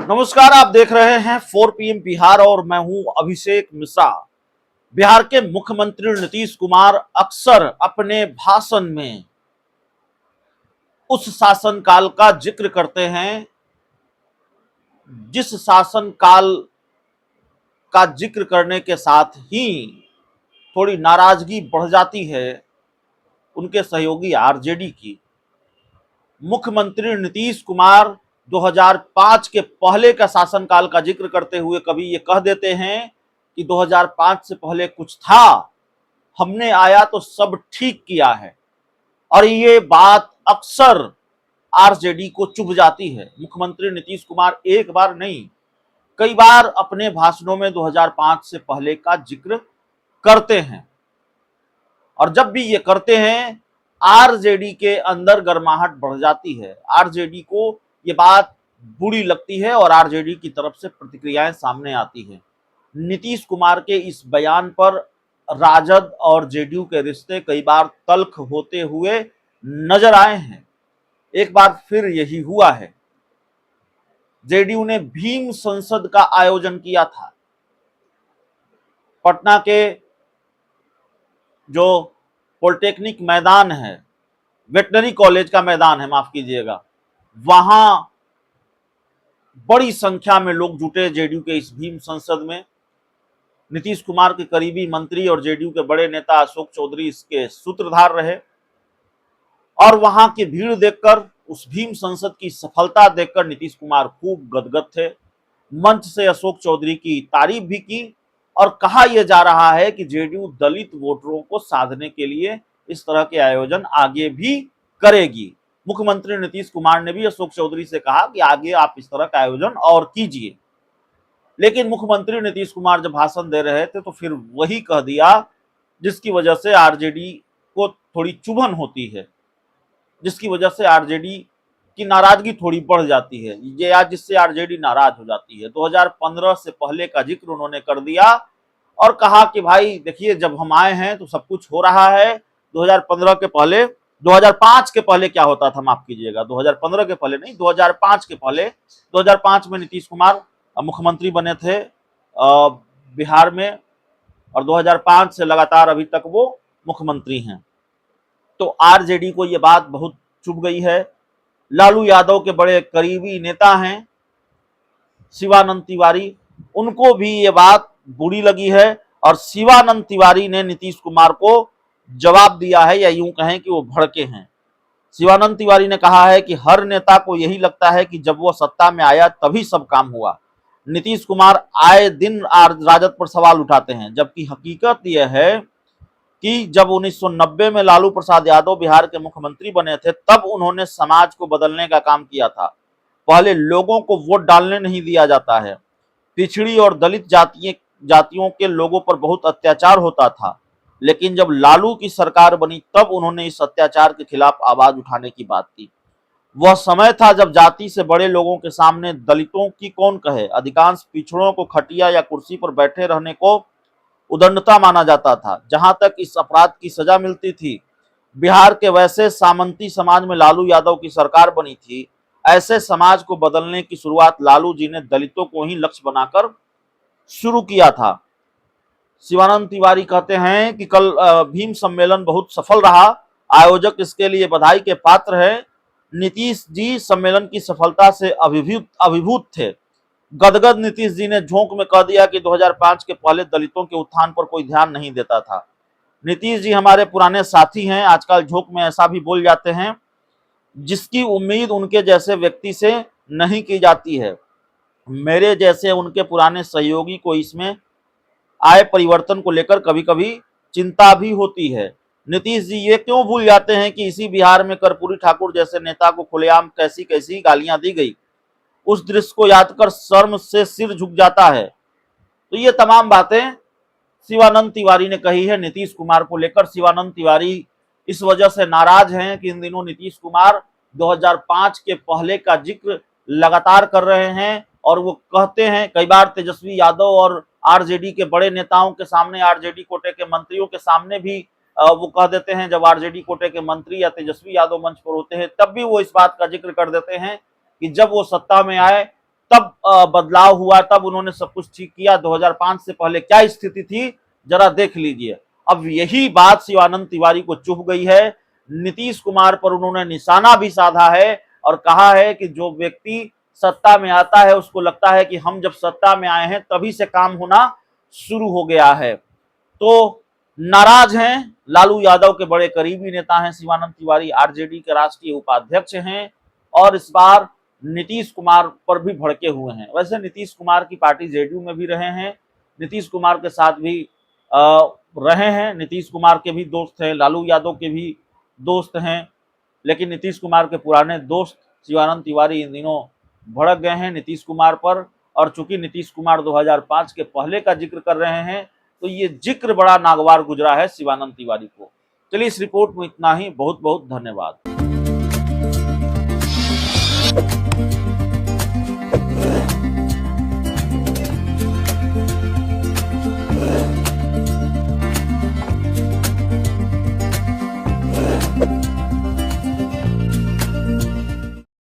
नमस्कार, आप देख रहे हैं 4 PM बिहार और मैं हूं अभिषेक मिश्रा। बिहार के मुख्यमंत्री नीतीश कुमार अक्सर अपने भाषण में उस शासनकाल का जिक्र करते हैं जिस शासनकाल का जिक्र करने के साथ ही थोड़ी नाराजगी बढ़ जाती है उनके सहयोगी आरजेडी की। मुख्यमंत्री नीतीश कुमार 2005 के पहले का शासनकाल का जिक्र करते हुए कभी ये कह देते हैं कि 2005 से पहले कुछ था, हमने आया तो सब ठीक किया है। और ये बात अक्सर आरजेडी को चुभ जाती है। मुख्यमंत्री नीतीश कुमार एक बार नहीं, कई बार अपने भाषणों में 2005 से पहले का जिक्र करते हैं और जब भी ये करते हैं आरजेडी के अंदर गर्माहट बढ़ जाती है। आरजेडी को ये बात बुरी लगती है और आरजेडी की तरफ से प्रतिक्रियाएं सामने आती हैं। नीतीश कुमार के इस बयान पर राजद और जेडीयू के रिश्ते कई बार तल्ख होते हुए नजर आए हैं। एक बार फिर यही हुआ है। जेडीयू ने भीम संसद का आयोजन किया था। पटना के जो पॉलिटेक्निक मैदान है, वेटनरी कॉलेज का मैदान है, माफ कीजिएगा, वहां बड़ी संख्या में लोग जुटे जेडीयू के इस भीम संसद में। नीतीश कुमार के करीबी मंत्री और जेडीयू के बड़े नेता अशोक चौधरी इसके सूत्रधार रहे और वहां की भीड़ देखकर, उस भीम संसद की सफलता देखकर नीतीश कुमार खूब गदगद थे। मंच से अशोक चौधरी की तारीफ भी की और कहा यह जा रहा है कि जेडीयू दलित वोटरों को साधने के लिए इस तरह के आयोजन आगे भी करेगी। मुख्यमंत्री नीतीश कुमार ने भी अशोक चौधरी से कहा कि आगे आप इस तरह का आयोजन और कीजिए। लेकिन मुख्यमंत्री नीतीश कुमार जब भाषण दे रहे थे तो फिर वही कह दिया जिसकी वजह से आरजेडी को थोड़ी चुभन होती है, जिसकी वजह से आरजेडी की नाराजगी थोड़ी बढ़ जाती है, ये आज जिससे आरजेडी नाराज हो जाती है। 2015 से पहले का जिक्र उन्होंने कर दिया और कहा कि भाई देखिए, जब हम आए हैं तो सब कुछ हो रहा है। 2015 के पहले, 2005 के पहले क्या होता था, माफ कीजिएगा, 2015 के पहले नहीं, 2005 के पहले, 2005 में नीतीश कुमार मुख्यमंत्री बने थे बिहार में और 2005 से लगातार अभी तक वो मुख्यमंत्री हैं। तो आरजेडी को ये बात बहुत चुभ गई है। लालू यादव के बड़े करीबी नेता हैं शिवानंद तिवारी, उनको भी ये बात बुरी लगी है और शिवानंद तिवारी ने नीतीश कुमार को जवाब दिया है, या यूं कहें कि वो भड़के हैं। शिवानंद तिवारी ने कहा है कि हर नेता को यही लगता है कि जब वो सत्ता में आया तभी सब काम हुआ। नीतीश कुमार आए दिन राजद पर सवाल उठाते हैं, जबकि हकीकत यह है कि जब 1990 में लालू प्रसाद यादव बिहार के मुख्यमंत्री बने थे तब उन्होंने समाज को बदलने का काम किया था। पहले लोगों को वोट डालने नहीं दिया जाता है। पिछड़ी और दलित जातियों के लोगों पर बहुत अत्याचार होता था, लेकिन जब लालू की सरकार बनी तब उन्होंने इस अत्याचार के खिलाफ आवाज उठाने की बात की। वह समय था जब जाति से बड़े लोगों के सामने दलितों की कौन कहे, अधिकांश पिछड़ों को खटिया या कुर्सी पर बैठे रहने को उदंडता माना जाता था। जहां तक इस अपराध की सजा मिलती थी, बिहार के वैसे सामंती समाज में लालू यादव की सरकार बनी थी। ऐसे समाज को बदलने की शुरुआत लालू जी ने दलितों को ही लक्ष्य बनाकर शुरू किया था। शिवानंद तिवारी कहते हैं कि कल भीम सम्मेलन बहुत सफल रहा, आयोजक इसके लिए बधाई के पात्र है। नीतीश जी सम्मेलन की सफलता से अभिभूत थे। गदगद नीतीश जी ने झोंक में कह दिया कि 2005 के पहले दलितों के उत्थान पर कोई ध्यान नहीं देता था। नीतीश जी हमारे पुराने साथी हैं, आजकल झोंक में ऐसा भी बोल जाते हैं जिसकी उम्मीद उनके जैसे व्यक्ति से नहीं की जाती है। मेरे जैसे उनके पुराने सहयोगी को इसमें आए परिवर्तन को लेकर कभी कभी चिंता भी होती है। नीतीश जी ये क्यों भूल जाते हैं कि इसी बिहार में कर्पूरी ठाकुर जैसे नेता को खुलेआम कैसी कैसी गालियां दी गई। उस दृश्य को याद कर शर्म से सिर झुक जाता है। तो ये तमाम बातें शिवानंद तिवारी ने कही है नीतीश कुमार को लेकर। शिवानंद तिवारी इस वजह से नाराज हैं कि इन दिनों नीतीश कुमार 2005 के पहले का जिक्र लगातार कर रहे हैं और वो कहते हैं, कई बार तेजस्वी यादव और आरजेडी के बड़े नेताओं के सामने, आरजेडी कोटे के मंत्रियों के सामने भी वो कह देते हैं, जब आरजेडी कोटे के मंत्री या तेजस्वी यादव मंच पर होते हैं तब भी वो इस बात का जिक्र कर देते हैं कि जब वो सत्ता में आए तब बदलाव हुआ, तब उन्होंने सब कुछ ठीक किया। 2005 से पहले क्या स्थिति थी जरा देख लीजिए। अब यही बात शिवानंद तिवारी को चुभ गई है। नीतीश कुमार पर उन्होंने निशाना भी साधा है और कहा है कि जो व्यक्ति सत्ता में आता है उसको लगता है कि हम जब सत्ता में आए हैं तभी से काम होना शुरू हो गया है। तो नाराज हैं। लालू यादव के बड़े करीबी नेता हैं शिवानंद तिवारी, आरजेडी के राष्ट्रीय उपाध्यक्ष हैं और इस बार नीतीश कुमार पर भी भड़के हुए हैं। वैसे नीतीश कुमार की पार्टी जेडीयू में भी रहे हैं, नीतीश कुमार के साथ भी रहे हैं, नीतीश कुमार के भी दोस्त हैं, लालू यादव के भी दोस्त हैं, लेकिन नीतीश कुमार के पुराने दोस्त शिवानंद तिवारी इन दिनों भड़क गए हैं नीतीश कुमार पर। और चूंकि नीतीश कुमार 2005 के पहले का जिक्र कर रहे हैं तो ये जिक्र बड़ा नागवार गुजरा है शिवानंद तिवारी को। चलिए इस रिपोर्ट में इतना ही। बहुत बहुत धन्यवाद।